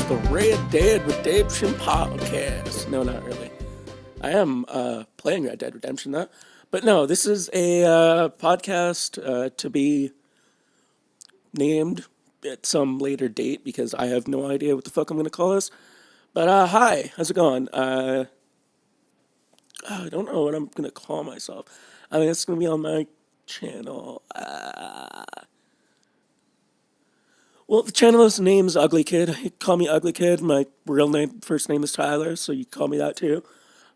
the Red Dead Redemption podcast. No, not really. I am playing Red Dead Redemption, though. But no, this is a podcast to be named at some later date because I have no idea what the fuck I'm going to call this. But hi, how's it going? I don't know what I'm going to call myself. I mean, it's going to be on my channel. Well, the channel's name's Ugly Kid. You call me Ugly Kid. My real name, first name is Tyler, so you call me that too.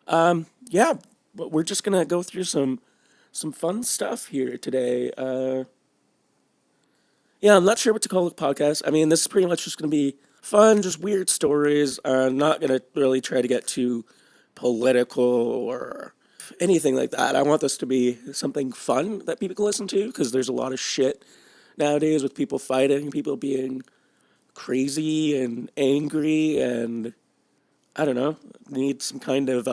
Yeah, but we're just gonna go through some fun stuff here today. Yeah, I'm not sure what to call the podcast. I mean, this is pretty much just gonna be fun, just weird stories. I'm not gonna really try to get too political or anything like that. I want this to be something fun that people can listen to because there's a lot of shit nowadays with people fighting, people being crazy and angry, and I don't know, need some kind of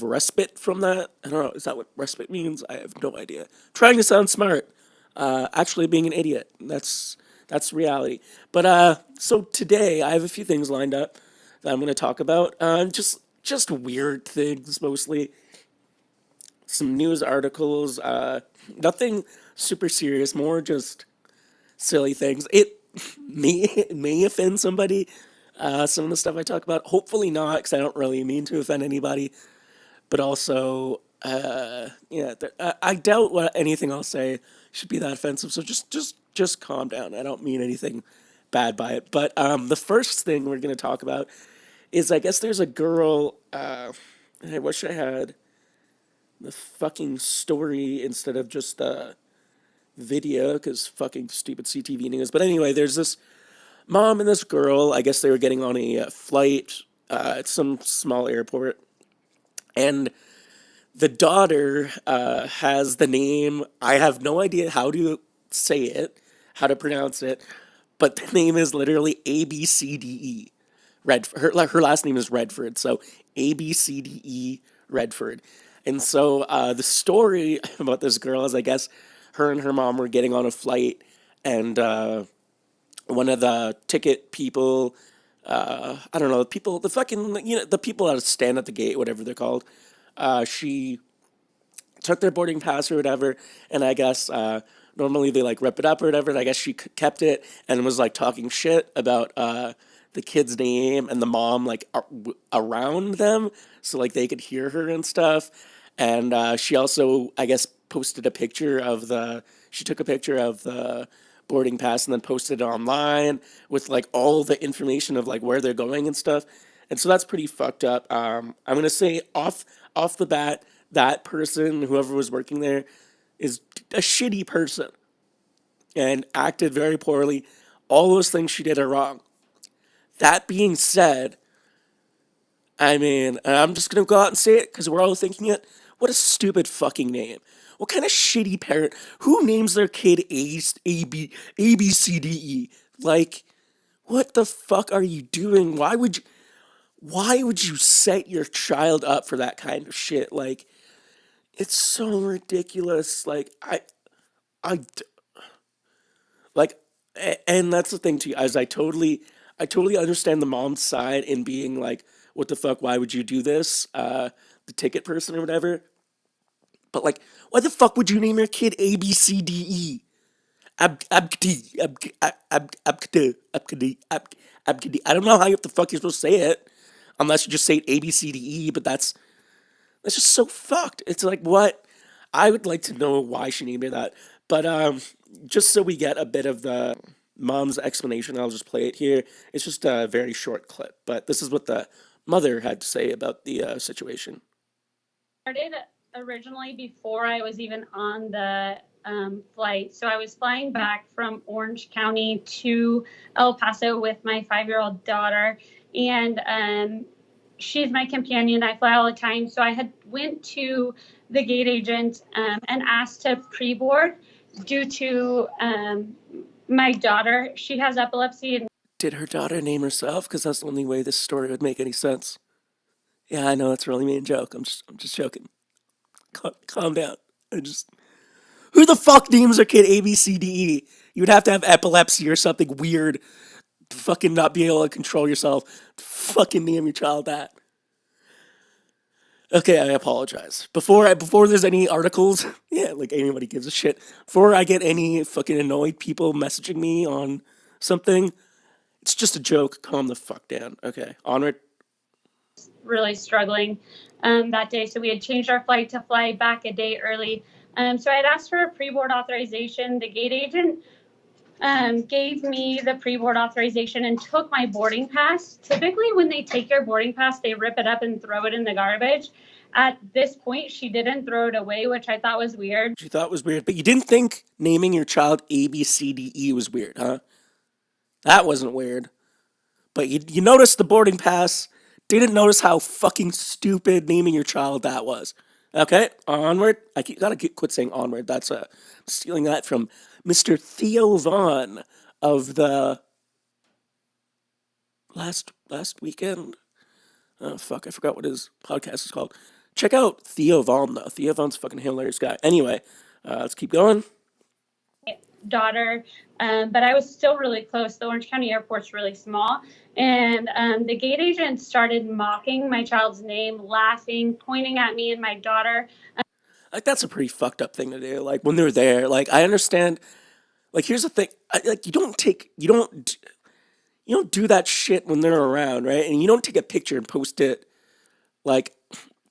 respite from that. I don't know. Is that what respite means? I have no idea. Trying to sound smart, actually being an idiot. That's reality. But so today I have a few things lined up that I'm going to talk about. Just weird things mostly. Some news articles. Nothing super serious. More just silly things. It may offend somebody. Some of the stuff I talk about. Hopefully not, because I don't really mean to offend anybody. But also, yeah, I doubt what anything I'll say should be that offensive. So just calm down. I don't mean anything bad by it. But the first thing we're gonna talk about is I guess there's a girl. I wish I had the fucking story instead of just the video, because fucking stupid CTV news. But anyway, there's this mom and this girl. I guess they were getting on a flight at some small airport, and the daughter has the name. I have no idea how to say it, how to pronounce it, but the name is literally ABCDE. Her last name is Redford, so ABCDE Redford. And so the story about this girl is, I guess, her and her mom were getting on a flight, and one of the ticket people, I don't know, the people, the fucking, the people that stand at the gate, whatever they're called, she took their boarding pass or whatever, and I guess normally they like rip it up or whatever, and I guess she kept it and was like talking shit about the kid's name and the mom like around them, so like they could hear her and stuff. And she also, I guess, posted a picture of she took a picture of the boarding pass and then posted it online with like all the information of like where they're going and stuff. And so that's pretty fucked up. I'm gonna say off the bat, that person, whoever was working there, is a shitty person and acted very poorly. All those things she did are wrong. That being said, I mean, and I'm just gonna go out and say it because we're all thinking it. What a stupid fucking name. What kind of shitty parent? Who names their kid A B C D E? Like, what the fuck are you doing? Why would you set your child up for that kind of shit? Like, it's so ridiculous. I, like, and that's the thing too, as I totally understand the mom's side in being like, what the fuck? Why would you do this? The ticket person or whatever. But like, why the fuck would you name your kid A B C D E? Abkdi. I don't know how the fuck you're supposed to say it, unless you just say A B C D E. But that's just so fucked. It's like, what? I would like to know why she named it that. But just so we get a bit of the mom's explanation, I'll just play it here. It's just a very short clip, but this is what the mother had to say about the situation. Started originally before I was even on the flight. So I was flying back from Orange County to El Paso with my 5-year-old daughter, and she's my companion. I fly all the time. So I had went to the gate agent and asked to pre-board due to my daughter. She has epilepsy. And did her daughter name herself? Because that's the only way this story would make any sense. Yeah, I know it's a really mean joke. I'm just joking. Calm down. Who the fuck names their kid A B C D E? You would have to have epilepsy or something weird fucking not be able to control yourself. Fucking name your child that. Okay, I apologize. Before there's any articles, yeah, like anybody gives a shit. Before I get any fucking annoyed people messaging me on something, it's just a joke. Calm the fuck down. Okay, onward. Really struggling that day. So we had changed our flight to fly back a day early. So I had asked for a pre-board authorization. The gate agent gave me the pre-board authorization and took my boarding pass. Typically, when they take your boarding pass, they rip it up and throw it in the garbage. At this point, she didn't throw it away, which I thought was weird. You thought it was weird, but you didn't think naming your child A B C D E was weird, huh? That wasn't weird. But you noticed the boarding pass. Didn't notice how fucking stupid naming your child that was. Okay, onward. Gotta quit saying onward. That's stealing that from Mr. Theo Vaughn of the last weekend. Oh fuck, I forgot what his podcast is called. Check out Theo Vaughn though. Theo Vaughn's a fucking hilarious guy. Anyway, let's keep going. Daughter, but I was still really close. The Orange County Airport's really small, and the gate agent started mocking my child's name, laughing, pointing at me and my daughter. Like that's a pretty fucked up thing to do. Like when they're there, like I understand. Like here's the thing, like you don't do that shit when they're around, right? And you don't take a picture and post it. Like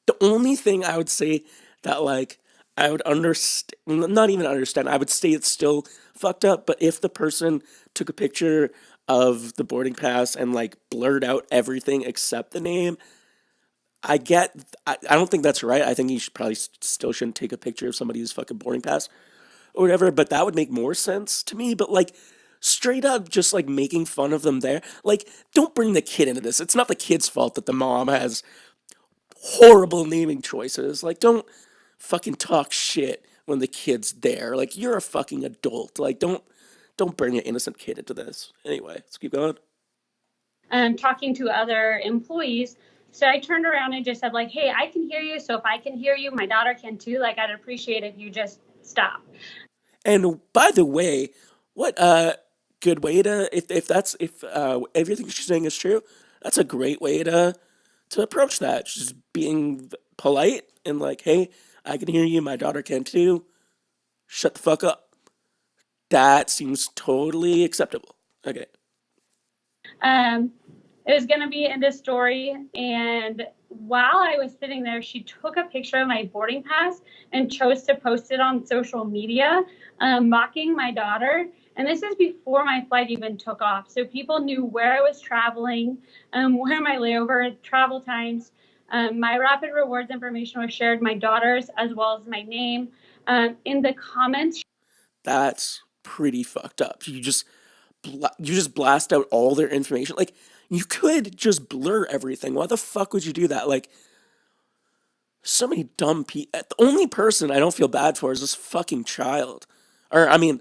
the only thing I would say that like I would understand, not even understand, I would say it's still fucked up. But if the person took a picture of the boarding pass and like blurred out everything except the name, I don't think that's right. I think you should probably still shouldn't take a picture of somebody's fucking boarding pass or whatever, but that would make more sense to me. But like straight up just like making fun of them there. Like, don't bring the kid into this. It's not the kid's fault that the mom has horrible naming choices. Like, don't fucking talk shit when the kid's there. Like, you're a fucking adult. Like, don't bring an innocent kid into this. Anyway, let's keep going. Talking to other employees. So I turned around and just said, like, hey, I can hear you. So if I can hear you, my daughter can too. Like, I'd appreciate if you just stop. And by the way, what good way to if everything she's saying is true, that's a great way to approach that. Just being polite and like, hey, I can hear you, my daughter can too. Shut the fuck up. That seems totally acceptable. Okay. Um, it was going to be in this story. And while I was sitting there, she took a picture of my boarding pass and chose to post it on social media, mocking my daughter. And this is before my flight even took off. So people knew where I was traveling, where my layover travel times. My Rapid Rewards information was shared, my daughter's, as well as my name. In the comments, That's pretty fucked up. You just blast out all their information. Like you could just blur everything. Why the fuck would you do that? Like so many dumb people. The only person I don't feel bad for is this fucking child. Or I mean,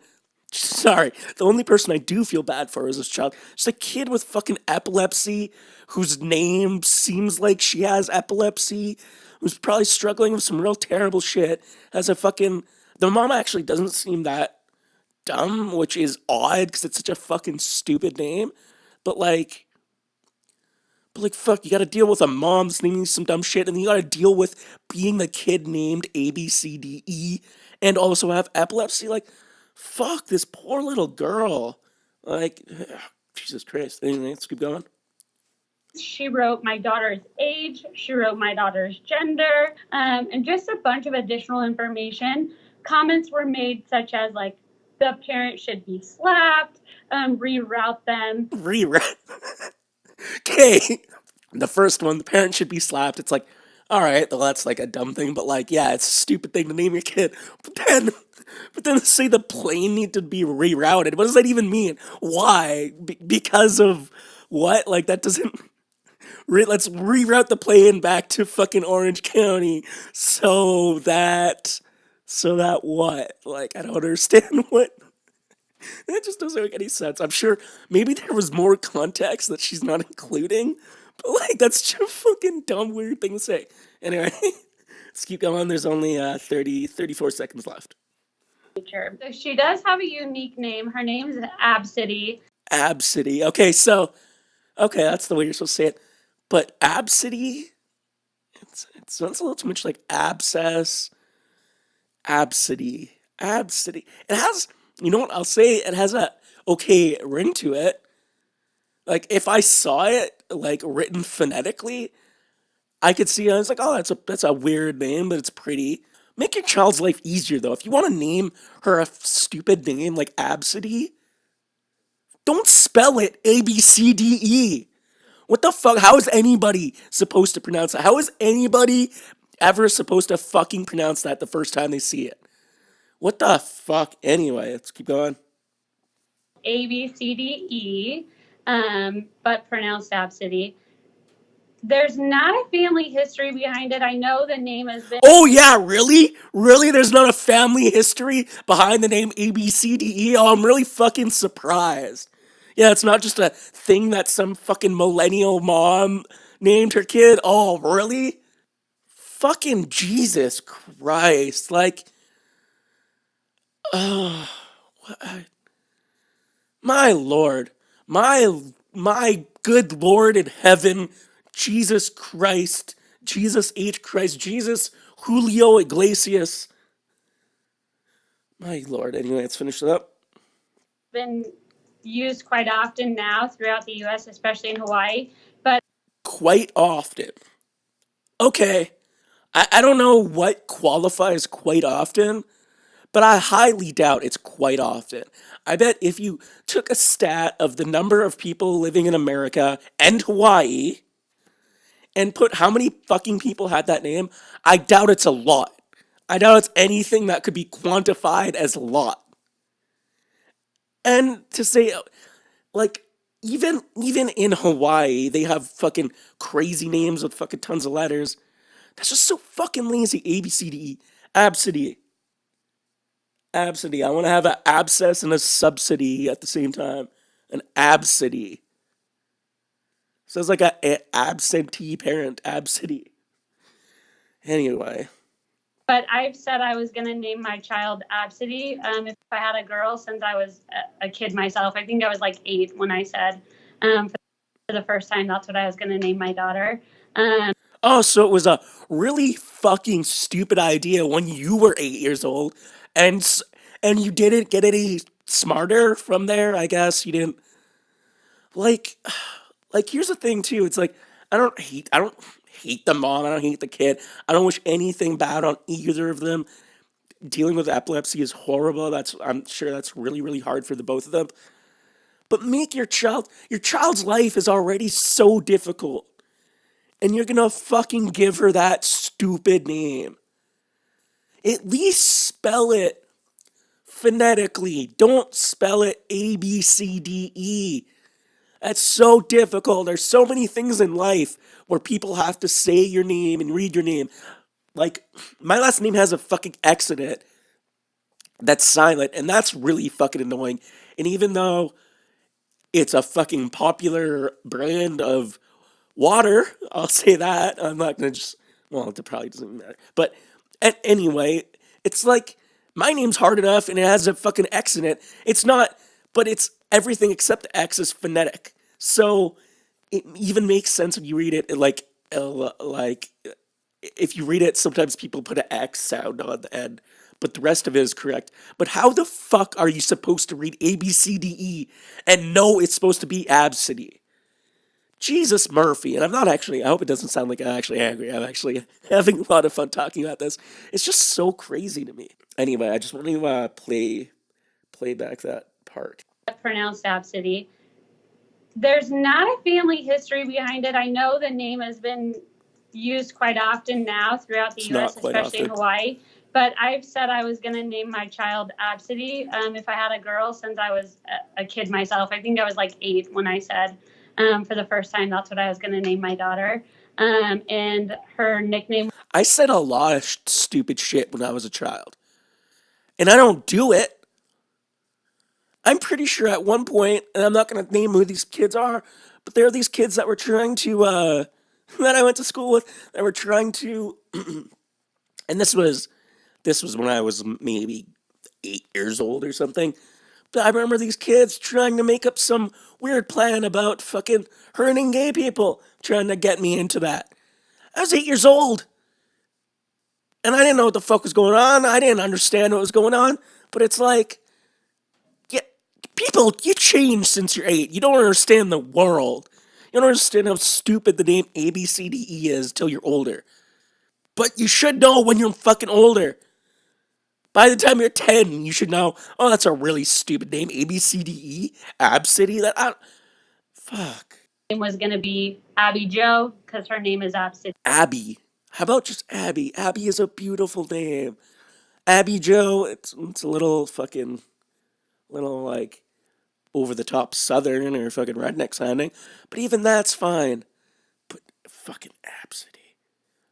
sorry, the only person I do feel bad for is this child. Just a kid with fucking epilepsy whose name seems like she has epilepsy, who's probably struggling with some real terrible shit. Has a fucking the mom actually doesn't seem that dumb, which is odd because it's such a fucking stupid name. But like, fuck, you gotta deal with a mom naming some dumb shit, and then you gotta deal with being the kid named A, B, C, D, E, and also have epilepsy. Like, fuck, this poor little girl. Like, Jesus Christ. Anyway, let's keep going. she wrote my daughter's age, she wrote my daughter's gender, and just a bunch of additional information. Comments were made such as like the parent should be slapped, reroute them. Reroute. Okay. The first one, the parent should be slapped. It's like, all right, well, that's like a dumb thing, but like, yeah, it's a stupid thing to name your kid. But then say the plane need to be rerouted. What does that even mean? Why? Because of what? Like that doesn't. Let's reroute the plane back to fucking Orange County so that what? Like I don't understand what. That just doesn't make any sense. I'm sure maybe there was more context that she's not including, but like that's just a fucking dumb, weird thing to say. Anyway, let's keep going. There's only 34 seconds left. So she does have a unique name. Her name is Absidy. Absidy. Okay, that's the way you're supposed to say it. But absidy, it sounds a little too much like abscess. Absidy, absidy. It has, you know what? I'll say it has a okay ring to it. Like if I saw it like written phonetically, I could see. I was like, oh, that's a weird name, but it's pretty. Make your child's life easier though. If you want to name her a stupid name like Absidy, don't spell it ABCDE. What the fuck? How is anybody supposed to pronounce that? How is anybody ever supposed to fucking pronounce that the first time they see it? What the fuck? Anyway, let's keep going. ABCDE, but pronounced Absidy. There's not a family history behind it. I know the name has been. Oh yeah, really? Really? There's not a family history behind the name ABCDE? Oh, I'm really fucking surprised. Yeah, it's not just a thing that some fucking millennial mom named her kid. Oh, really? Fucking Jesus Christ. Like, my Lord. My good Lord in heaven, Jesus Christ, Jesus H. Christ, Jesus Julio Iglesias. My Lord. Anyway, let's finish it up. Been used quite often now throughout the U.S., especially in Hawaii. But Quite often. Okay. I don't know what qualifies quite often, but I highly doubt it's quite often. I bet if you took a stat of the number of people living in America and Hawaii and put how many fucking people had that name, I doubt it's a lot. I doubt it's anything that could be quantified as a lot. And to say, like, even in Hawaii, they have fucking crazy names with fucking tons of letters. That's just so fucking lazy. A B C D E, absidy, absidy. I want to have an abscess and a subsidy at the same time. An absidy. Sounds like a absentee parent. Absidy. Anyway. But I've said I was going to name my child Absidy if I had a girl since I was a kid myself. I think I was like 8 when I said for the first time that's what I was going to name my daughter. Oh, so it was a really fucking stupid idea when you were 8 years old, and and you didn't get any smarter from there. I guess you didn't like. Like here's the thing too. It's like I don't hate the mom. I don't hate the kid. I don't wish anything bad on either of them. Dealing with epilepsy is horrible. I'm sure that's really hard for the both of them. But make your child's life is already so difficult, and you're gonna fucking give her that stupid name. At least spell it phonetically. Don't spell it ABCDE. That's so difficult. There's so many things in life where people have to say your name and read your name. Like, my last name has a fucking X in it that's silent, and that's really fucking annoying. And even though it's a fucking popular brand of water, I'll say that. I'm not gonna just, well, it probably doesn't matter. But anyway, it's like my name's hard enough and it has a fucking X in it. It's not, but it's everything except X is phonetic. So it even makes sense when you read it like if you read it, sometimes people put an X sound on the end, but the rest of it is correct. But how the fuck are you supposed to read ABCDE and know it's supposed to be absidy? Jesus Murphy, and I'm not actually, I hope it doesn't sound like I'm actually angry. I'm actually having a lot of fun talking about this. It's just so crazy to me. Anyway, I just want to play back that part. Pronounced Absidy. There's not a family history behind it. I know the name has been used quite often now throughout the It's U.S., not quite especially in often. Hawaii. But I've said I was going to name my child Absidy if I had a girl since I was a kid myself. I think I was like 8 when I said for the first time that's what I was going to name my daughter. And her nickname. I said a lot of stupid shit when I was a child, and I don't do it. I'm pretty sure at one point, and I'm not going to name who these kids are, but there are these kids that were trying to, that I went to school with, that were trying to, and this was when I was maybe 8 years old or something. I remember these kids trying to make up some weird plan about fucking hurting gay people, trying to get me into that. I was 8 years old, and I didn't know what the fuck was going on. I didn't understand what was going on. But it's like, yeah, people, you change since you're 8. You don't understand the world. You don't understand how stupid the name ABCDE is till you're older. But you should know when you're fucking older. By the time you're 10, you should know, oh, that's a really stupid name. ABCDE? Absidy? Fuck. Name was going to be Abby Joe because her name is Absidy. Abby. How about just Abby? Abby is a beautiful name. Abby Joe, it's a little fucking, little like over the top southern or fucking redneck sounding. But even that's fine. But fucking Absidy.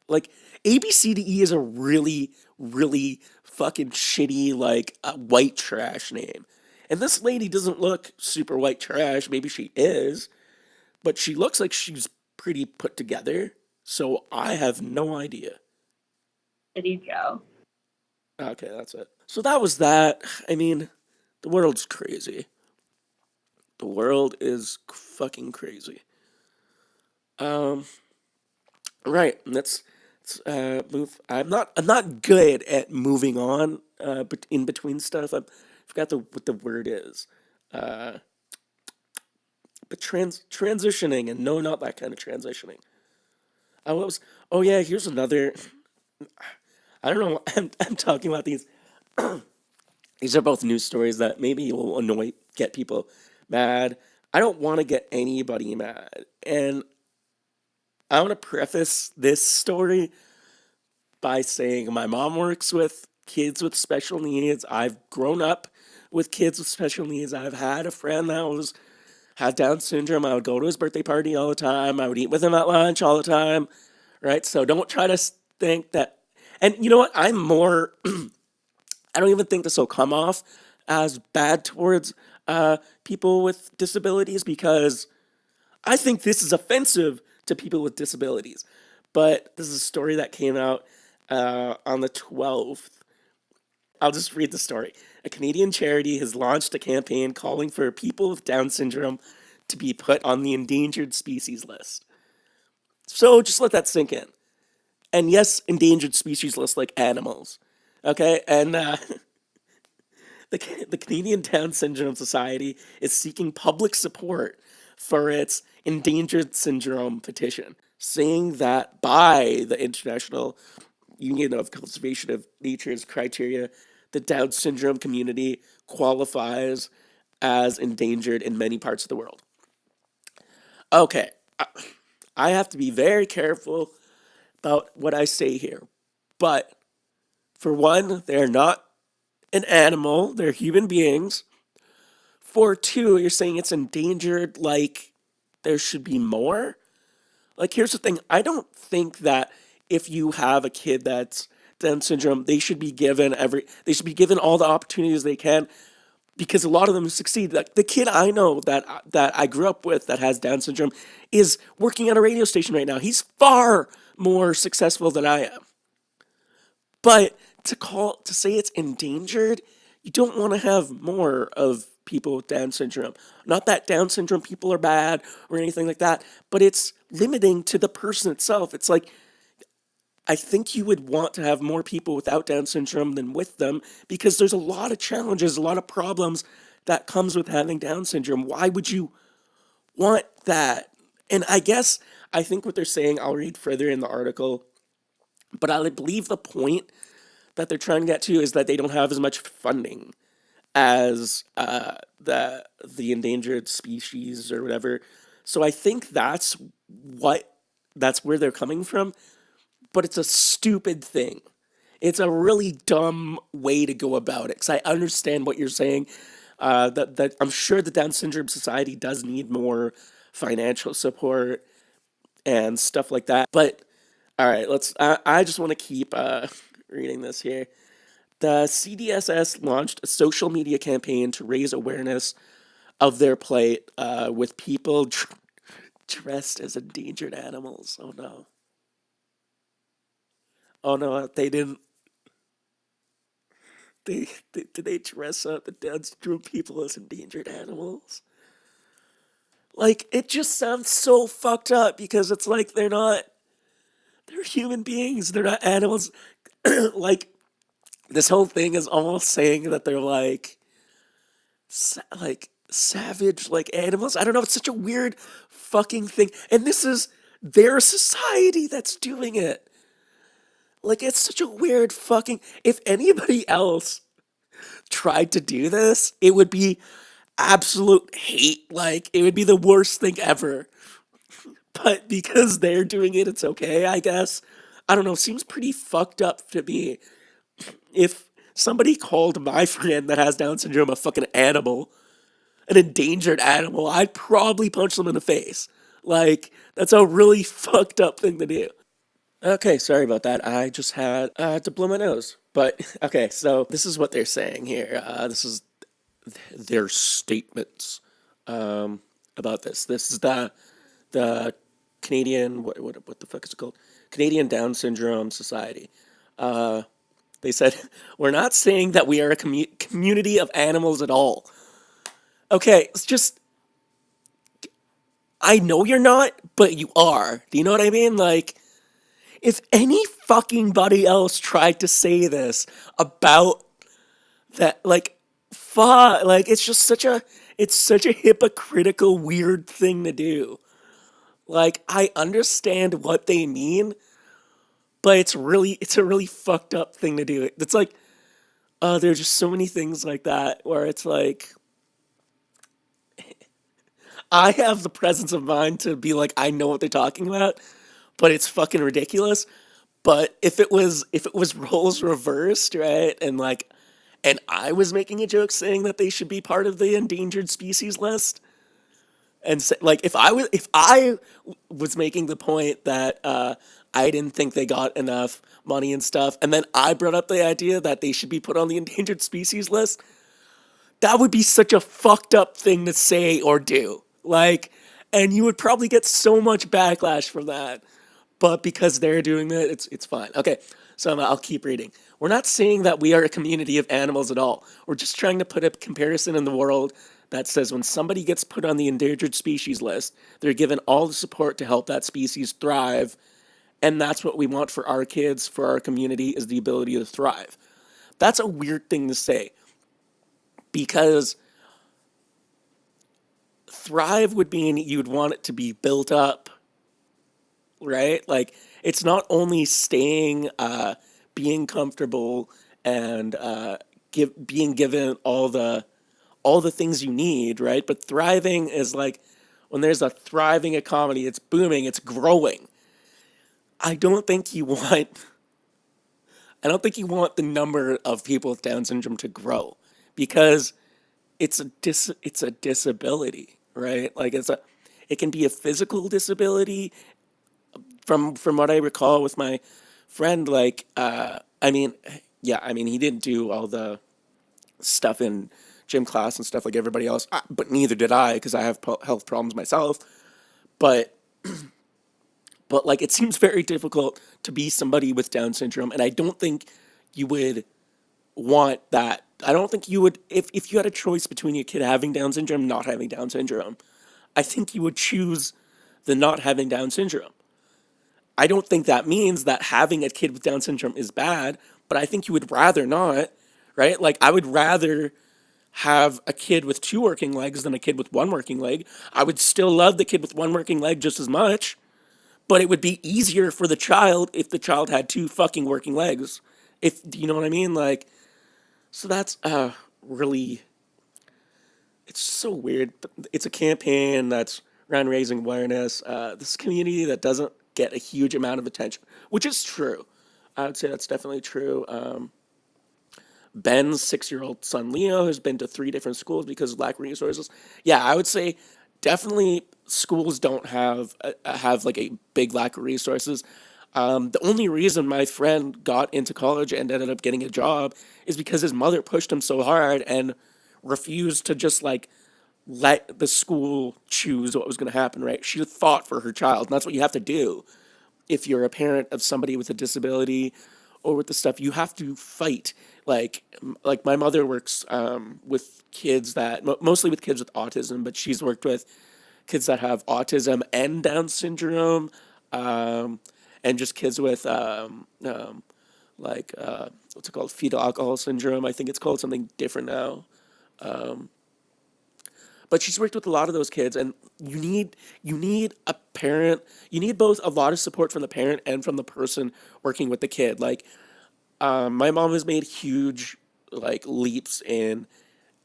Like, ABCDE is a really, really fucking shitty, like, white trash name. And this lady doesn't look super white trash. Maybe she is. But she looks like she's pretty put together. So I have no idea. City Joe. Okay, that's it. So that was that. I mean, the world's crazy. The world is fucking crazy. Um, right. Let's move. I'm not good at moving on. But in between stuff, I forgot what the word is. Uh, but transitioning, and no, not that kind of transitioning. I was. Oh yeah, here's another. I don't know. I'm talking about these. These are both news stories that maybe will get people mad. I don't want to get anybody mad. And I want to preface this story by saying my mom works with kids with special needs. I've grown up with kids with special needs. I've had a friend that had Down syndrome. I would go to his birthday party all the time. I would eat with him at lunch all the time. Right? So don't try to think that. And you know what? I'm more I don't even think this will come off as bad towards people with disabilities because I think this is offensive to people with disabilities. But this is a story that came out on the 12th. I'll just read the story. A Canadian charity has launched a campaign calling for people with Down syndrome to be put on the endangered species list. So just let that sink in. And yes, endangered species list like animals. Okay? And the Canadian Down Syndrome Society is seeking public support for its endangered syndrome petition, saying that by the International Union of Conservation of Nature's criteria, the Down syndrome community qualifies as endangered in many parts of the world. Okay, I have to be very careful about what I say here, but for one, they're not an animal, they're human beings. For two, you're saying it's endangered, like there should be more? Like, here's the thing, I don't think that if you have a kid that's Down syndrome, they should be given all the opportunities they can because a lot of them succeed. Like the kid I know that I grew up with that has Down syndrome is working at a radio station right now. He's far more successful than I am. But to say it's endangered, you don't want to have more of people with Down syndrome. Not that Down syndrome people are bad or anything like that, but it's limiting to the person itself. It's like I think you would want to have more people without Down syndrome than with them because there's a lot of challenges, a lot of problems that comes with having Down syndrome. Why would you want that? And I think what they're saying, I'll read further in the article, but I believe the point that they're trying to get to is that they don't have as much funding as the endangered species or whatever. So I think that's where they're coming from. But it's a stupid thing. It's a really dumb way to go about it. Because I understand what you're saying. That I'm sure the Down Syndrome Society does need more financial support and stuff like that. But all right, I just want to keep reading this here. The CDSS launched a social media campaign to raise awareness of their plight with people dressed as endangered animals. Oh no. Oh no, they didn't. Did they dress up the Down syndrome people as endangered animals? Like, it just sounds so fucked up because it's like they're human beings, they're not animals. Like, this whole thing is almost saying that they're like savage, like animals. I don't know. It's such a weird fucking thing. And this is their society that's doing it. Like, it's such a weird fucking. If anybody else tried to do this, it would be absolute hate. Like, it would be the worst thing ever. But because they're doing it, it's okay, I guess. I don't know. Seems pretty fucked up to me. If somebody called my friend that has Down syndrome a fucking animal, an endangered animal, I'd probably punch them in the face. Like, that's a really fucked up thing to do. Okay, sorry about that. I just had to blow my nose. But okay, so this is what they're saying here. This is their statements about this. This is the Canadian what the fuck is it called? Canadian Down Syndrome Society. They said we're not saying that we are a community of animals at all. Okay, it's just I know you're not, but you are. Do you know what I mean? Like, if any fucking body else tried to say this about that, like, fuck, like, it's such a hypocritical, weird thing to do. Like, I understand what they mean, but it's a really fucked up thing to do. It's like, there's just so many things like that where it's like, I have the presence of mind to be like, I know what they're talking about, but it's fucking ridiculous. But if it was roles reversed, right, and I was making a joke saying that they should be part of the endangered species list, and say, like if I was making the point that I didn't think they got enough money and stuff, and then I brought up the idea that they should be put on the endangered species list, that would be such a fucked up thing to say or do. Like, and you would probably get so much backlash from that. But because they're doing that, it's fine. Okay, so I'll keep reading. We're not saying that we are a community of animals at all. We're just trying to put a comparison in the world that says when somebody gets put on the endangered species list, they're given all the support to help that species thrive. And that's what we want for our kids, for our community, is the ability to thrive. That's a weird thing to say because thrive would mean you'd want it to be built up, right? Like, it's not only staying, being comfortable and being given all the things you need, right? But thriving is like when there's a thriving economy, it's booming, it's growing. I don't think you want I don't think you want the number of people with Down syndrome to grow because it's a disability, right? Like it can be a physical disability from what I recall with my friend. Like I mean, yeah, I mean he didn't do all the stuff in gym class and stuff like everybody else, but neither did I because I have health problems myself. But like it seems very difficult to be somebody with Down syndrome, and I don't think you would want that. I don't think you would if you had a choice between your kid having Down syndrome and not having Down syndrome. I think you would choose the not having Down syndrome. I don't think that means that having a kid with Down syndrome is bad, but I think you would rather not, right? Like I would rather have a kid with two working legs than a kid with one working leg. I would still love the kid with one working leg just as much, but it would be easier for the child if the child had two fucking working legs. If do you know what I mean? Like, so that's really it's so weird. It's a campaign that's around raising awareness. This community that doesn't get a huge amount of attention, which is true. I would say that's definitely true. Ben's 6 year old son Leo has been to three different schools because of lack of resources. Yeah, I would say definitely schools don't have like a big lack of resources. The only reason my friend got into college and ended up getting a job is because his mother pushed him so hard and refused to just like let the school choose what was going to happen, right? She fought for her child, and that's what you have to do if you're a parent of somebody with a disability or with the stuff, you have to fight. Like my mother works with kids that mostly with kids with autism, but she's worked with kids that have autism and Down syndrome, um, and just kids with what's it called, fetal alcohol syndrome. I think it's called something different now. But she's worked with a lot of those kids, and you need a parent. You need both a lot of support from the parent and from the person working with the kid. Like my mom has made huge like leaps in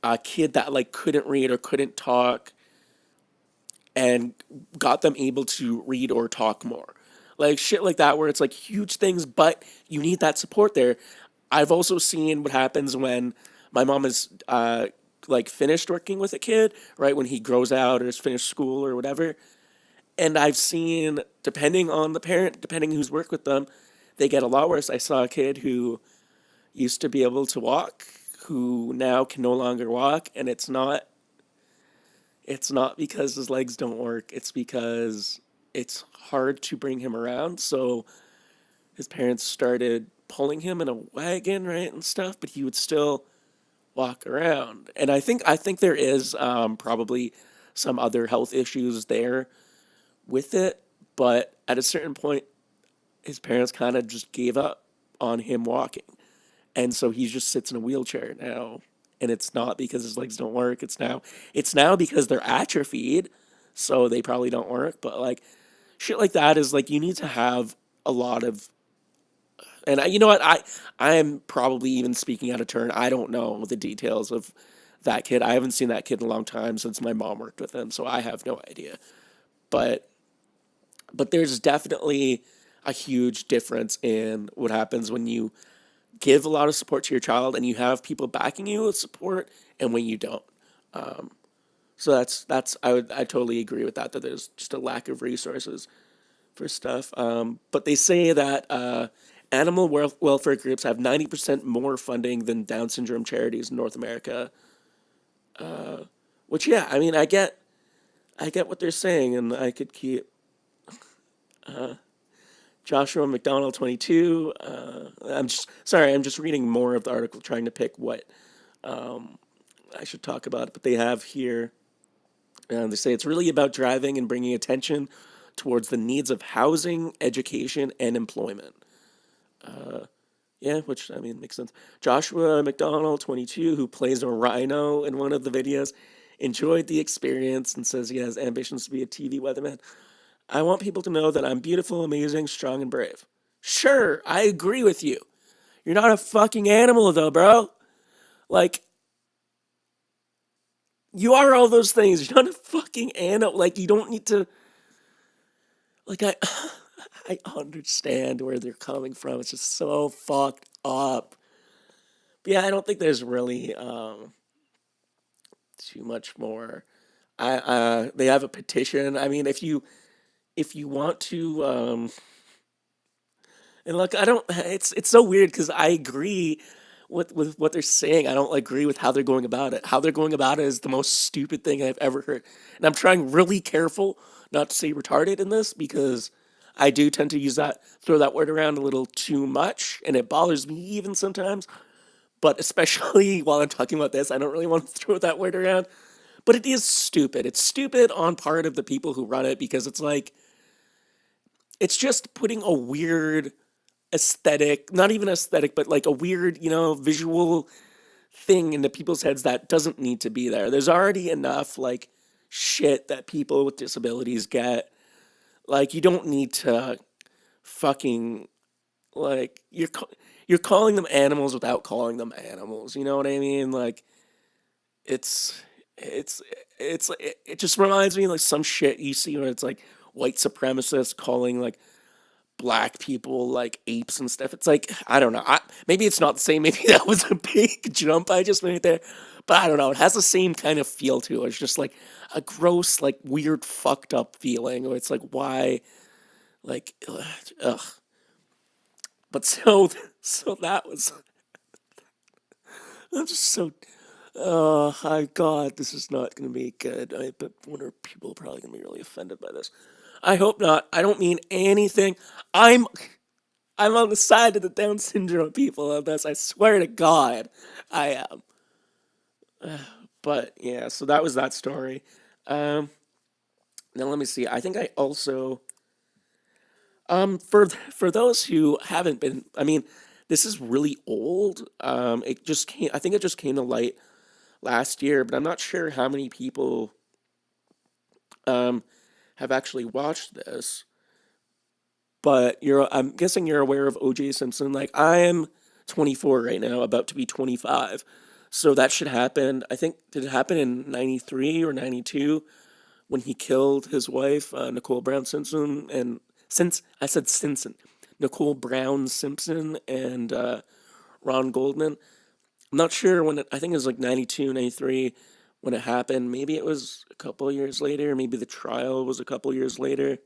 a kid that like couldn't read or couldn't talk, and got them able to read or talk more. Like shit like that, where it's like huge things, but you need that support there. I've also seen what happens when my mom is like finished working with a kid, right? When he grows out or has finished school or whatever. And I've seen, depending on the parent, depending who's worked with them, they get a lot worse. I saw a kid who used to be able to walk, who now can no longer walk, and it's not because his legs don't work. It's because it's hard to bring him around. So his parents started pulling him in a wagon, right, and stuff, but he would still walk around. And I think there is probably some other health issues there with it, but at a certain point, his parents kind of just gave up on him walking, and so he just sits in a wheelchair now. And it's not because his legs don't work. It's now because they're atrophied, so they probably don't work. But like shit like that is like you need to have a lot of. And you know what, I am probably even speaking out of turn. I don't know the details of that kid. I haven't seen that kid in a long time since my mom worked with him, so I have no idea. But there's definitely a huge difference in what happens when you give a lot of support to your child and you have people backing you with support, and when you don't. So I totally agree with that. That there's just a lack of resources for stuff. But they say that animal welfare groups have 90% more funding than Down syndrome charities in North America. Which, yeah, I mean, I get what they're saying, and I could keep Joshua McDonald 22. I'm just reading more of the article, trying to pick what I should talk about. But they have here, they say it's really about driving and bringing attention towards the needs of housing, education, and employment. Yeah, which I mean makes sense. Joshua McDonald, 22, who plays a rhino in one of the videos, enjoyed the experience and says he has ambitions to be a TV weatherman. I want people to know that I'm beautiful, amazing, strong, and brave. Sure, I agree with you. You're not a fucking animal, though, bro. Like, you are all those things. You're not a fucking animal. Like, you don't need to. Like, I understand where they're coming from. It's just so fucked up. But yeah, I don't think there's really too much more. They have a petition. I mean, if you want to and look, I don't. It's so weird because I agree with what they're saying. I don't agree with how they're going about it. How they're going about it is the most stupid thing I've ever heard. And I'm trying really careful not to say retarded in this because I do tend to throw that word around a little too much, and it bothers me even sometimes. But especially while I'm talking about this, I don't really want to throw that word around. But it is stupid. It's stupid on part of the people who run it because it's like it's just putting a weird aesthetic, not even aesthetic, but like a weird, visual thing into people's heads that doesn't need to be there. There's already enough like shit that people with disabilities get. Like you don't need to fucking like you're calling them animals without calling them animals. You know what I mean? Like it's it's it just reminds me of like some shit you see when it's like white supremacists calling like black people like apes and stuff. It's like I don't know. Maybe it's not the same. Maybe that was a big jump I just made there, but I don't know. It has the same kind of feel to it. It's just like a gross, like weird, fucked up feeling. Where it's like why, like, ugh. But so that was. I'm just so. Oh my god, this is not going to be good. I bet wonder people are probably going to be really offended by this. I hope not. I don't mean anything. I'm I'm on the side of the Down syndrome people on this. I swear to God, I am. But yeah, so that was that story. Um, Now let me see. I think I also for those who haven't been. I mean, this is really old. It just came. I think it just came to light last year, but I'm not sure how many people um have actually watched this. But I'm guessing you're aware of O.J. Simpson. Like I am 24 right now, about to be 25. So that should happen. I think did it happen in 93 or 92 when he killed his wife, Nicole Brown Simpson, and since I said Simpson, Nicole Brown Simpson and Ron Goldman. I'm not sure when I think it was like 92, 93 when it happened. Maybe it was a couple of years later. Maybe the trial was a couple of years later.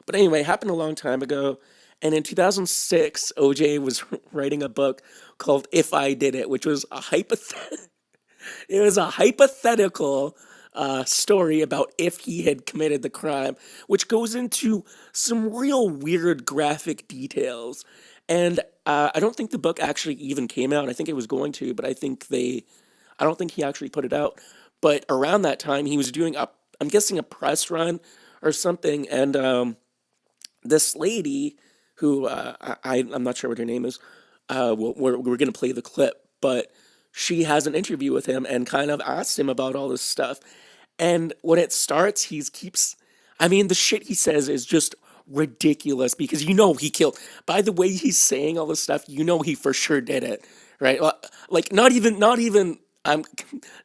But anyway, it happened a long time ago. And in 2006, OJ was writing a book called If I Did It, which was a it was a hypothetical story about if he had committed the crime, which goes into some real weird graphic details. And I don't think the book actually even came out. I think it was going to, but I don't think he actually put it out. But around that time, he was doing I'm guessing a press run or something. And this lady who I'm not sure what her name is, we're going to play the clip, but she has an interview with him and kind of asks him about all this stuff. And when it starts, I mean, the shit he says is just ridiculous because he killed. By the way he's saying all this stuff, he for sure did it, right? Like not even. I'm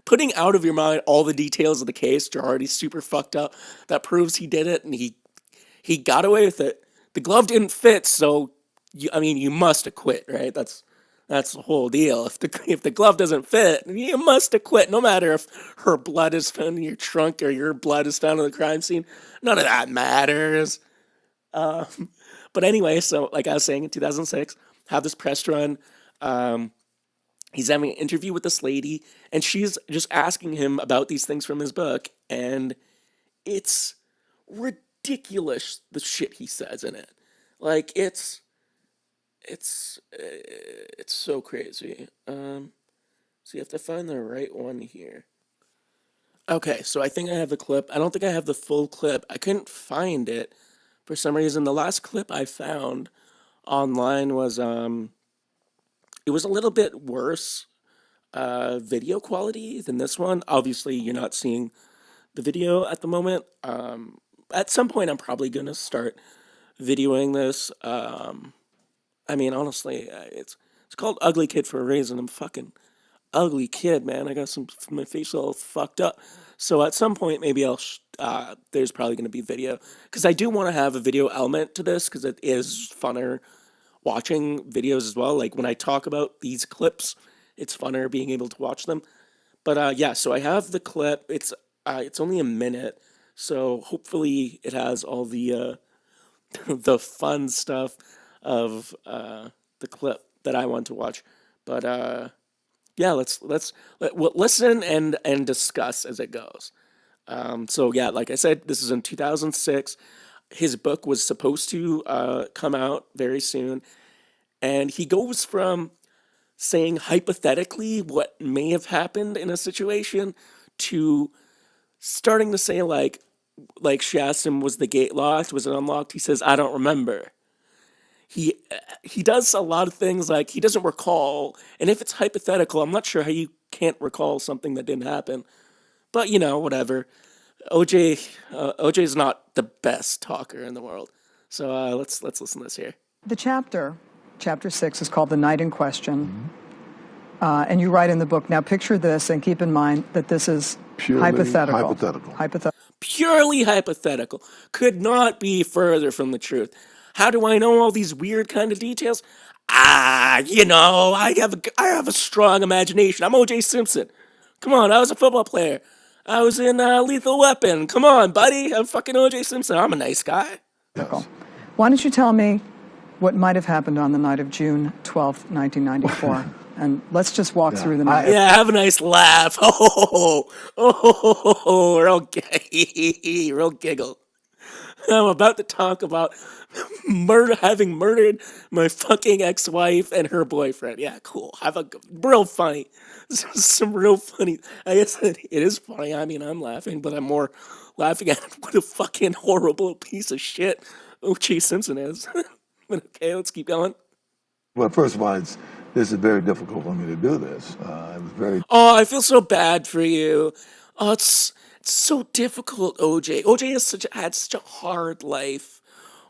putting out of your mind all the details of the case, which are already super fucked up. That proves he did it, and he got away with it. The glove didn't fit, so I mean, you must acquit, right? That's the whole deal. If the glove doesn't fit, you must acquit, no matter if her blood is found in your trunk or your blood is found on the crime scene. None of that matters. But anyway, so like I was saying, in 2006, have this press run. Um, he's having an interview with this lady, and she's just asking him about these things from his book, and it's ridiculous the shit he says in it. Like it's so crazy. So you have to find the right one here. Okay, so I think I have the clip. I don't think I have the full clip. I couldn't find it for some reason. The last clip I found online was it was a little bit worse video quality than this one. Obviously, you're not seeing the video at the moment. At some point, I'm probably gonna start videoing this. I mean, honestly, it's called Ugly Kid for a reason. I'm fucking ugly kid, man. I got my face all fucked up. So at some point, maybe there's probably gonna be video because I do want to have a video element to this because it is funner watching videos as well. Like when I talk about these clips, it's funner being able to watch them. But yeah, so I have the clip. It's only a minute, so hopefully it has all the the fun stuff of the clip that I want to watch. But yeah, we'll listen and discuss as it goes. So yeah, like I said, this is in 2006. His book was supposed to come out very soon, and he goes from saying hypothetically what may have happened in a situation to starting to say like she asked him, was the gate locked, was it unlocked? He says, I don't remember. He does a lot of things like he doesn't recall, and if it's hypothetical, I'm not sure how you can't recall something that didn't happen. But whatever. OJ's not the best talker in the world. So let's listen to this here. The chapter 6, is called The Night in Question. And you write in the book, now picture this and keep in mind that this is Purely hypothetical. Purely hypothetical. Could not be further from the truth. How do I know all these weird kind of details? I have a strong imagination. I'm O.J. Simpson. Come on, I was a football player. I was in Lethal Weapon. Come on, buddy. I'm fucking O.J. Simpson. I'm a nice guy. Yes. Why don't you tell me what might have happened on the night of June 12th, 1994? And let's just walk through the night. Yeah, have a nice laugh. Real giggle. I'm about to talk about having murdered my fucking ex-wife and her boyfriend. Yeah, cool. Have a real funny, some real funny. I guess it is funny. I mean, I'm laughing, but I'm more laughing at what a fucking horrible piece of shit O.J. Simpson is. But okay, let's keep going. Well, first of all, this is very difficult for me to do this. It was very Oh, I feel so bad for you. Oh, it's so difficult, OJ. OJ had such a hard life.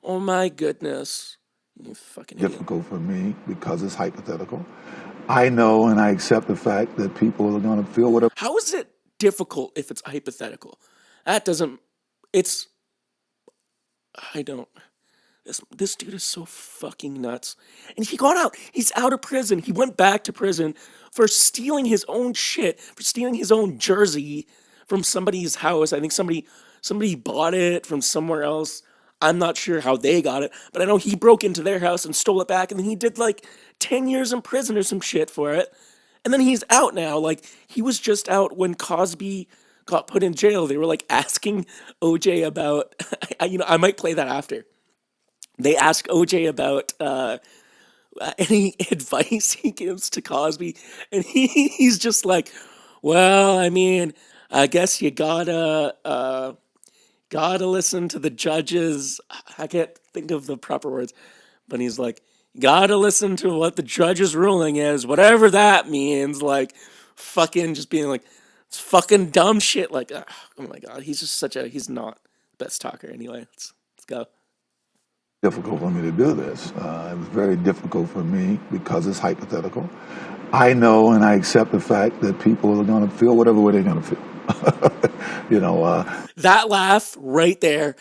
Oh my goodness. You fucking idiot. difficult for me because it's hypothetical. I know and I accept the fact that people are going to feel whatever. How is it difficult if it's hypothetical? That doesn't. It's. I don't. This dude is so fucking nuts. And he got out. He's out of prison. He went back to prison for stealing his own shit, for stealing his own jersey from somebody's house. I think somebody bought it from somewhere else. I'm not sure how they got it, but I know he broke into their house and stole it back, and then he did like 10 years in prison or some shit for it. And then he's out now. Like, he was just out when Cosby got put in jail. They were like asking OJ about, I might play that after. They ask OJ about any advice he gives to Cosby, and he's just like, "Well, I mean, I guess you gotta listen to the judges." I can't think of the proper words, but he's like, "Gotta listen to what the judge's ruling is, whatever that means." Like, fucking just being like, it's fucking dumb shit. Like, oh my god, he's just he's not the best talker anyway. Let's go. Difficult for me to do this. It was very difficult for me because it's hypothetical. I know and I accept the fact that people are going to feel whatever way they're going to feel. That laugh right there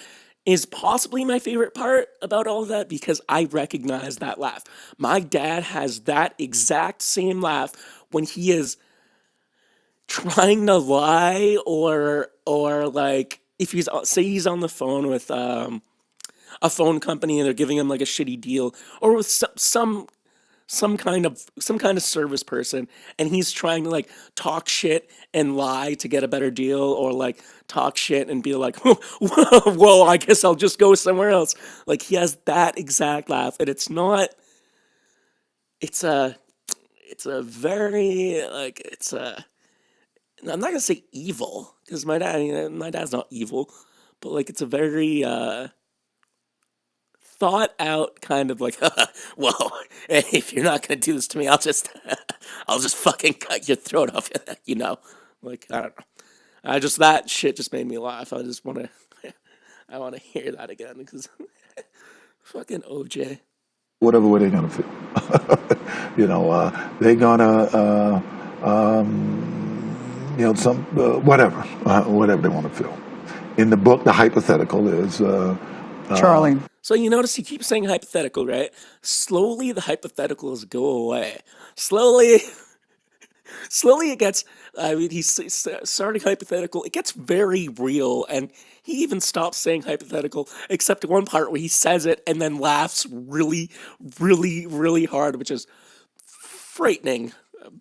is possibly my favorite part about all of that because I recognize that laugh. My dad has that exact same laugh when he is trying to lie or like if he's on the phone with a phone company and they're giving him like a shitty deal or with some kind of service person and he's trying to like talk shit and lie to get a better deal or like talk shit and be like, well, I guess I'll just go somewhere else. Like he has that exact laugh and it's a very like I'm not gonna say evil because my dad's not evil, but like it's a very thought out kind of like, well, if you're not gonna do this to me, I'll just fucking cut your throat off, like I don't know. I just that shit just made me laugh. I want to hear that again because fucking OJ. Whatever way they're going to feel, they're gonna, whatever they want to feel. In the book, the hypothetical is Charlie. So you notice he keeps saying hypothetical, right? Slowly the hypotheticals go away. Slowly it gets, I mean, he's starting hypothetical. It gets very real, and he even stops saying hypothetical, except one part where he says it and then laughs really, really, really hard, which is frightening.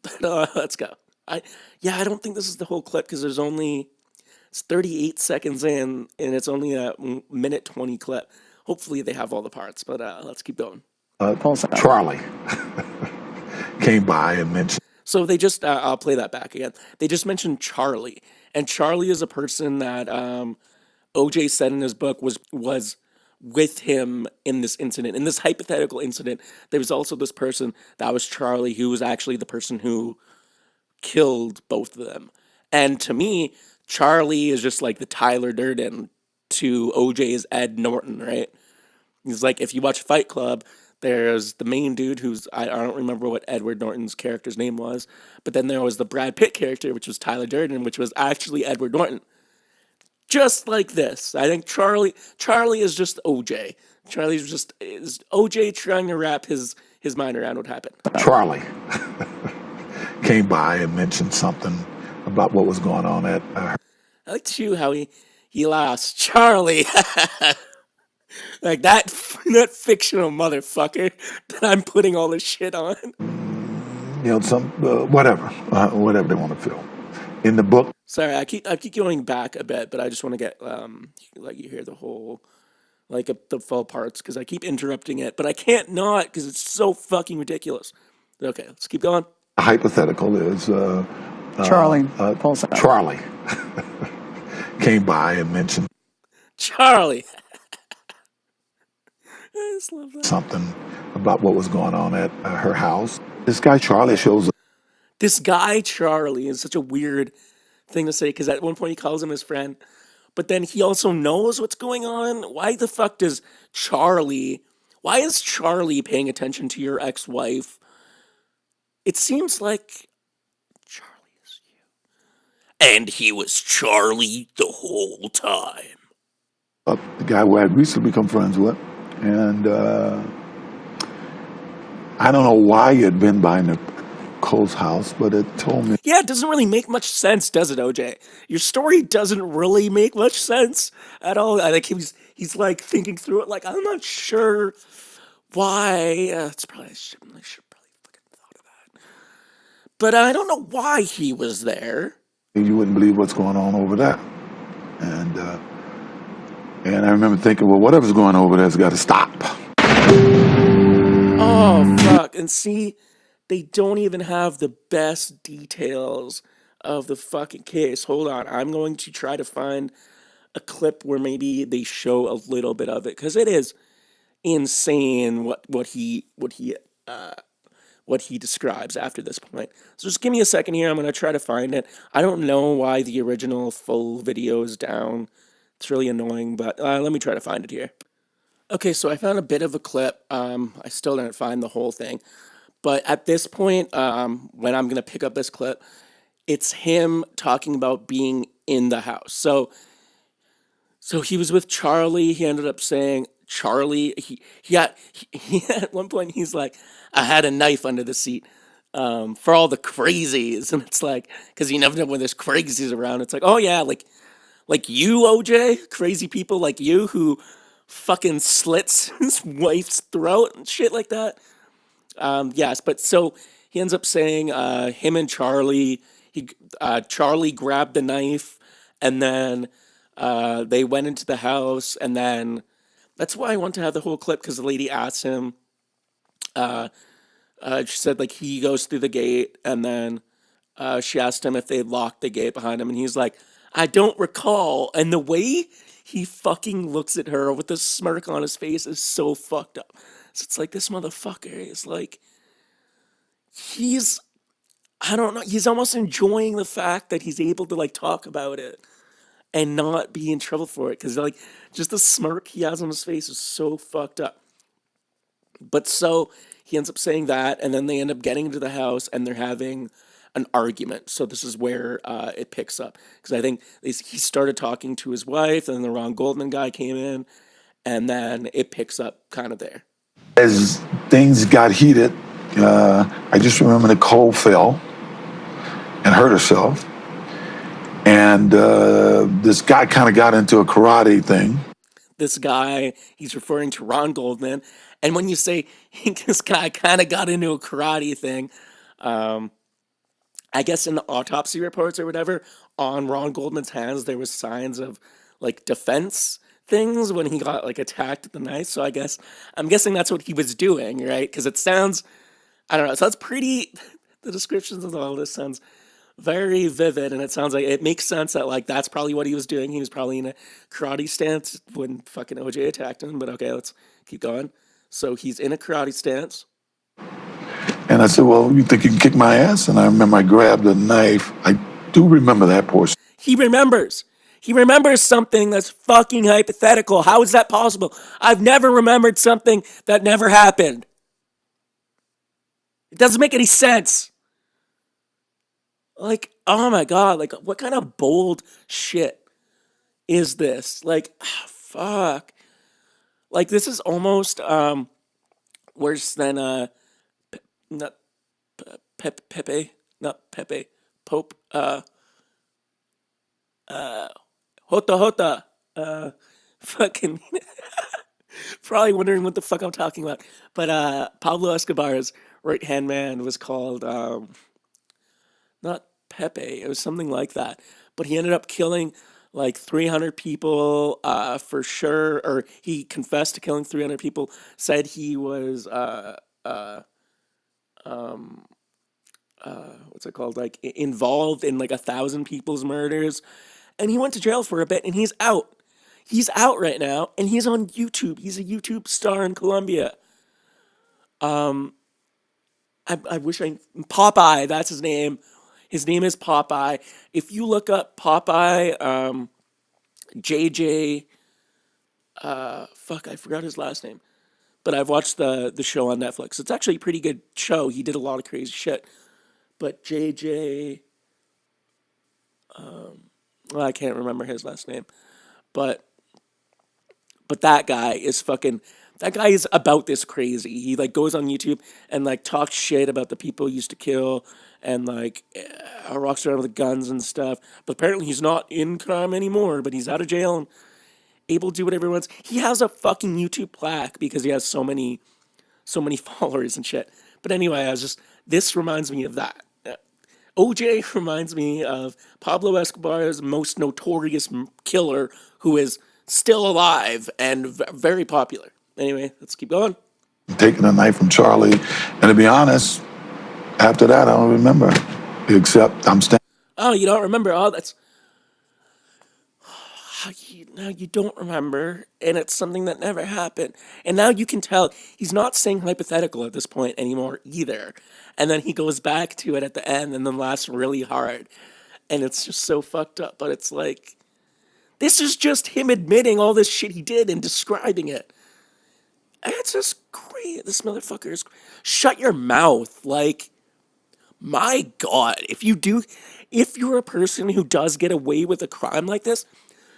But let's go. I don't think this is the whole clip because it's 38 seconds in, and it's only a minute 20 clip. Hopefully they have all the parts, but let's keep going. Charlie came by and mentioned. So they just, I'll play that back again. They just mentioned Charlie, and Charlie is a person that OJ said in his book was with him in this incident, in this hypothetical incident. There was also this person that was Charlie, who was actually the person who killed both of them. And to me, Charlie is just like the Tyler Durden to OJ's Ed Norton, right? He's like, if you watch Fight Club, there's the main dude who's, I don't remember what Edward Norton's character's name was, but then there was the Brad Pitt character, which was Tyler Durden, which was actually Edward Norton. Just like this. I think Charlie is just OJ. Is OJ trying to wrap his mind around what happened. Charlie came by and mentioned something about what was going on at I like too how he laughs. Charlie. Like that fictional motherfucker that I'm putting all this shit on. whatever they want to feel. In the book, Sorry, I keep going back a bit, but I just want to get let you hear the whole the full parts because I keep interrupting it, but I can't not because it's so fucking ridiculous. Okay, let's keep going. hypothetical is Charlie pulls up. Charlie came by and mentioned Charlie. I just love that. something about what was going on at her house. This guy Charlie shows up. This guy Charlie is such a weird thing to say because at one point he calls him his friend, but then he also knows what's going on. Why the fuck does Charlie? Why is Charlie paying attention to your ex-wife? It seems like Charlie is you, and he was Charlie the whole time. The guy who I'd recently become friends with, and I don't know why he had been by Nicole's house, but it told me Yeah, it doesn't really make much sense, does it, OJ? Your story doesn't really make much sense at all. I think he's like thinking through it, like I'm not sure why. It's probably I should probably fucking thought of that, but I don't know why he was there. you wouldn't believe what's going on over there. And I remember thinking, well, whatever's going on over there's got to stop. Oh fuck! And see, they don't even have the best details of the fucking case. Hold on, I'm going to try to find a clip where maybe they show a little bit of it because it is insane what he describes after this point. So just give me a second here. I'm gonna try to find it. I don't know why the original full video is down. It's really annoying, but let me try to find it here. Okay, so I found a bit of a clip. I still didn't find the whole thing, but at this point, when I'm gonna pick up this clip, it's him talking about being in the house. So he was with Charlie. He ended up saying Charlie. He at one point he's like, I had a knife under the seat for all the crazies, and it's like because you never know when there's crazies around. It's like, oh yeah, like you, OJ, crazy people like you who fucking slits his wife's throat and shit like that. Yes, but so he ends up saying him and Charlie. Charlie grabbed the knife, and then they went into the house, and then that's why I want to have the whole clip because the lady asked him. She said like he goes through the gate, and then she asked him if they locked the gate behind him, and he's like, "I don't recall." And the way he fucking looks at her with a smirk on his face is so fucked up. So it's like this motherfucker is like he's I don't know, he's almost enjoying the fact that he's able to like talk about it and not be in trouble for it because like just the smirk he has on his face is so fucked up. But so he ends up saying that, and then they end up getting into the house and they're having an argument. So this is where it picks up because I think he started talking to his wife, and then the Ron Goldman guy came in, and then it picks up kind of there. As things got heated, I just remember Nicole fell and hurt herself. And this guy kind of got into a karate thing. This guy, he's referring to Ron Goldman. And when you say this guy kind of got into a karate thing, I guess in the autopsy reports or whatever, on Ron Goldman's hands, there was signs of like defense things when he got like attacked with the knife. So I'm guessing that's what he was doing, right? Because it sounds, I don't know, it sounds pretty, the descriptions of all this sounds very vivid, and it sounds like it makes sense that like that's probably what he was doing. He was probably in a karate stance when fucking OJ attacked him. But okay, let's keep going. So he's in a karate stance. And I said, well, you think you can kick my ass? And I remember I grabbed a knife. I do remember that portion. He remembers. He remembers something that's fucking hypothetical. How is that possible? I've never remembered something that never happened. It doesn't make any sense. Like, oh my god, like what kind of bold shit is this? Like, fuck. Like this is almost worse than not Pepe, not Pepe, Pope, Hota, fucking probably wondering what the fuck I'm talking about. But Pablo Escobar's right hand man was called not Pepe. It was something like that. But he ended up killing like 300 people for sure, or he confessed to killing 300 people. Said he was what's it called? Like involved in like 1,000 people's murders, and he went to jail for a bit, and he's out. He's out right now, and he's on YouTube. He's a YouTube star in Colombia. I wish I Popeye. That's his name. His name is Popeye. If you look up Popeye, JJ, fuck, I forgot his last name. But I've watched the show on Netflix. It's actually a pretty good show. He did a lot of crazy shit. But JJ, well, I can't remember his last name. But that guy is fucking. That guy is about this crazy. He like goes on YouTube and like talks shit about the people he used to kill and like rocks around with guns and stuff. But apparently he's not in crime anymore. But he's out of jail and able to do whatever he wants. He has a fucking YouTube plaque because he has so many followers and shit. But anyway, this reminds me of that. OJ reminds me of Pablo Escobar's most notorious killer, who is still alive and very popular. Anyway, let's keep going. Taking a knife from Charlie, and to be honest, after that, I don't remember, except I'm standing. Oh, you don't remember? Oh, that's now you don't remember, and it's something that never happened. And now you can tell he's not saying hypothetical at this point anymore either. And then he goes back to it at the end, and then laughs really hard, and it's just so fucked up. But it's like this is just him admitting all this shit he did and describing it. It's just great. This motherfucker is. Shut your mouth. Like, my God, if you're a person who does get away with a crime like this,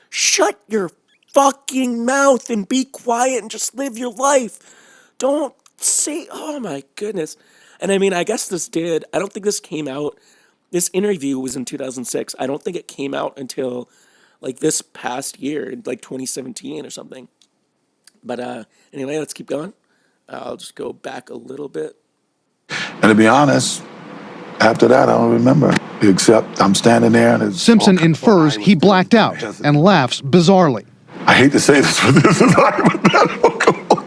shut your fucking mouth and be quiet and just live your life. Don't say, oh my goodness. And I mean, I guess I don't think this came out. This interview was in 2006. I don't think it came out until like this past year, like 2017 or something. But anyway, let's keep going. I'll just go back a little bit. And to be honest, after that, I don't remember, except I'm standing there and it's... Simpson infers he blacked out and laughs bizarrely. I hate to say this, but this is hypothetical.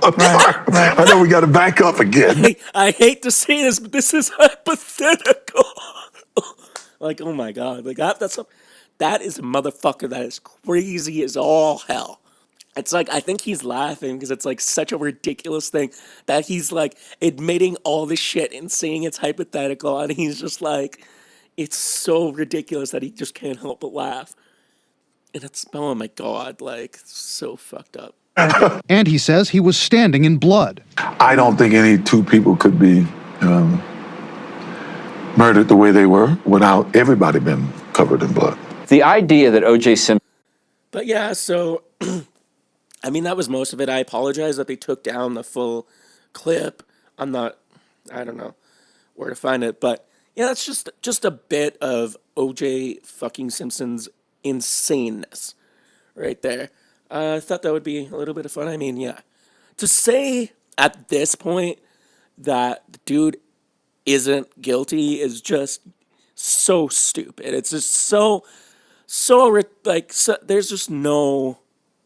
I'm sorry. I know we got to back up again. I hate to say this, but this is hypothetical. Like, oh my God. Like, that is a motherfucker that is crazy as all hell. It's like, I think he's laughing because it's like such a ridiculous thing that he's like admitting all this shit and saying it's hypothetical. And he's just like, it's so ridiculous that he just can't help but laugh. And it's, oh my God, like, so fucked up. And he says he was standing in blood. I don't think any two people could be murdered the way they were without everybody being covered in blood. The idea that O.J. Simpson... But yeah, so... I mean, that was most of it. I apologize that they took down the full clip. I don't know where to find it. But yeah, that's just a bit of OJ fucking Simpson's insaneness right there. I thought that would be a little bit of fun. I mean, yeah. To say at this point that the dude isn't guilty is just so stupid. It's just so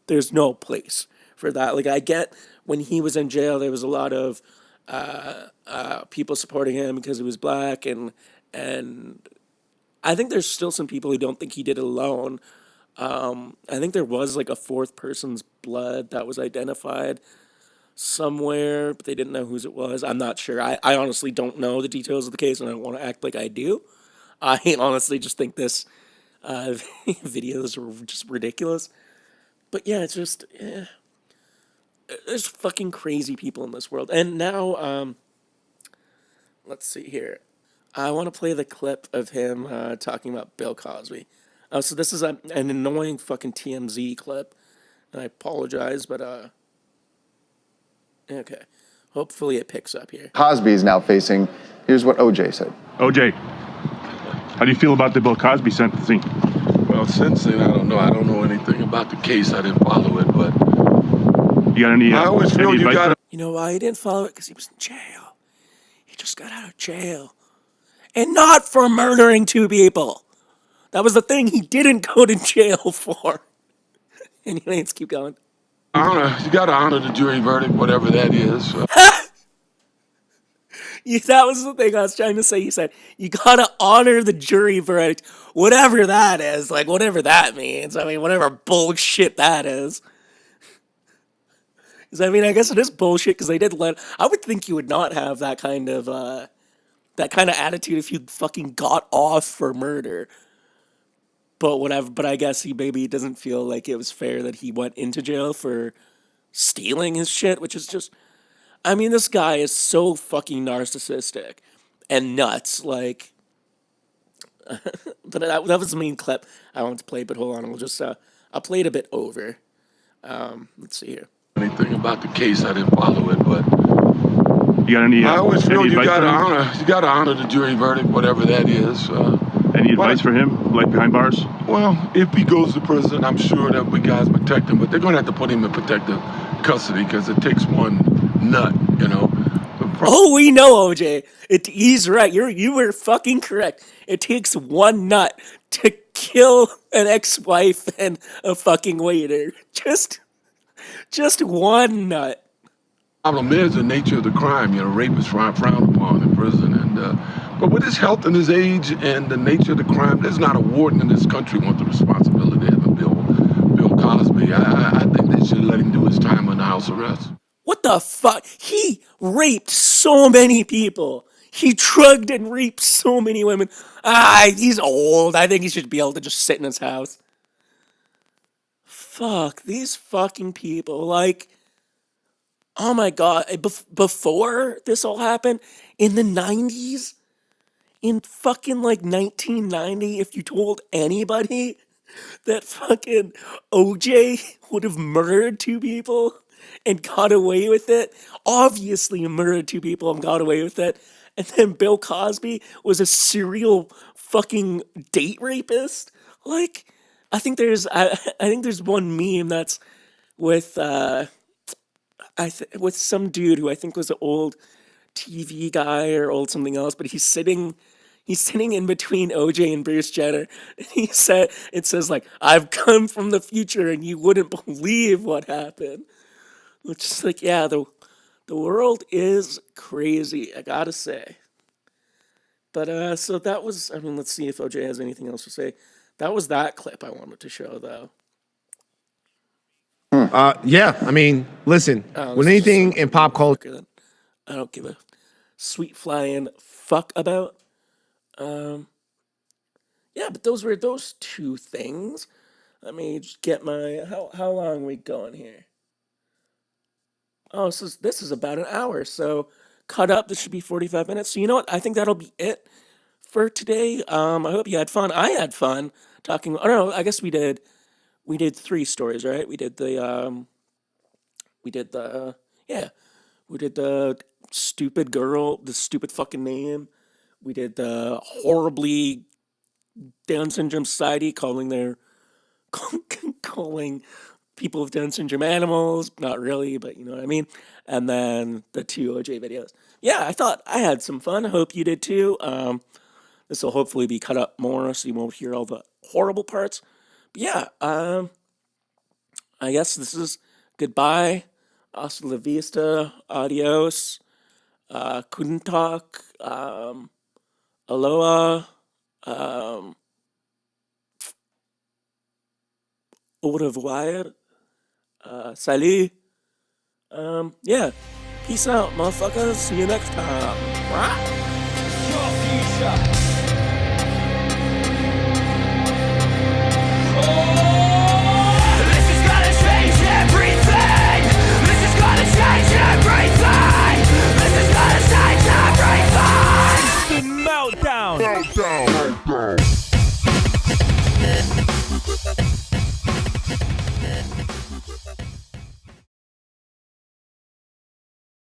there's no place for that. Like, I get when he was in jail, there was a lot of people supporting him because he was black, and I think there's still some people who don't think he did it alone. I think there was like a fourth person's blood that was identified somewhere, but they didn't know whose it was. I'm not sure. I honestly don't know the details of the case, and I don't want to act like I do. I honestly just think this videos are just ridiculous. But yeah, it's just, there's fucking crazy people in this world. And now, let's see here. I want to play the clip of him talking about Bill Cosby. So this is an annoying fucking TMZ clip. And I apologize, but, okay. Hopefully it picks up here. Cosby is now facing, here's what OJ said. OJ, how do you feel about the Bill Cosby sentencing? Well, sentencing, I don't know. I don't know anything about the case. I didn't follow it, but... You got any... I always feel you got... You know why he didn't follow it? Because he was in jail. He just got out of jail. and not for murdering 2 people. That was the thing he didn't go to jail for. Anyway, let's keep going. You got to honor the jury verdict, whatever that is. Yeah, that was the thing I was trying to say. You said, you gotta honor the jury verdict, whatever that is. Like, whatever that means. I mean, whatever bullshit that is. 'Cause, I mean, I guess it is bullshit because they did let. I would think you would not have that kind of attitude if you fucking got off for murder. But whatever. But I guess he maybe doesn't feel like it was fair that he went into jail for stealing his shit, which is just. I mean, this guy is so fucking narcissistic and nuts. Like, but that was the main clip I wanted to play. But hold on, we'll just I'll play it a bit over. Let's see here. Anything about the case, I didn't follow it, but You got any? I always feel any you advice got to for him? honor the jury verdict, whatever that is. Any advice for him, like behind bars? Well, if he goes to prison, I'm sure there'll be guys protect him, but they're going to have to put him in protective custody because it takes one nut, you know. Oh, we know, OJ. He's right. You were fucking correct. It takes one nut to kill an ex-wife and a fucking waiter. Just one nut. Problem is the nature of the crime. You know, rape is frowned upon in prison, and but with his health and his age and the nature of the crime, there's not a warden in this country who wants the responsibility of Bill Cosby. I think they should let him do his time under house arrest. What the fuck? He raped so many people. He drugged and raped so many women. He's old. I think he should be able to just sit in his house. Fuck, these fucking people. Like, oh my god. Before this all happened, in the 90s, in fucking like 1990, if you told anybody that fucking OJ would have murdered 2 people and got away with it, obviously murdered 2 people and got away with it, and then Bill Cosby was a serial fucking date rapist, like, I think there's one meme that's with with some dude who I think was an old TV guy or old something else, but he's sitting in between OJ and Bruce Jenner. And it says like, I've come from the future and you wouldn't believe what happened. Which is like, yeah, the world is crazy, I gotta say. But so that was, I mean, let's see if OJ has anything else to say. That was that clip I wanted to show though. Yeah, I mean, listen, when anything in pop culture, I don't give a sweet flying fuck about. Yeah, but those were those 2 things. Let me just get my how long are we going here? Oh, so this is about an hour. So cut up. This should be 45 minutes. So you know what? I think that'll be it for today. I hope you had fun. I had fun talking. Oh no, I guess we did 3 stories, right? We did the stupid girl, the stupid fucking name. We did the horribly Down Syndrome Society calling people with Down syndrome animals. Not really, but you know what I mean. And then the 2 OJ videos. Yeah, I thought I had some fun. I hope you did too. This will hopefully be cut up more so you won't hear all the horrible parts. But yeah, I guess this is goodbye. Hasta la vista. Adios. Couldn't talk. Aloha. Au revoir. Salut. Yeah. Peace out, motherfuckers. See you next time. Your future. This is gonna change everything. This is gonna change everything. This is gonna change everything. Meltdown. Meltdown.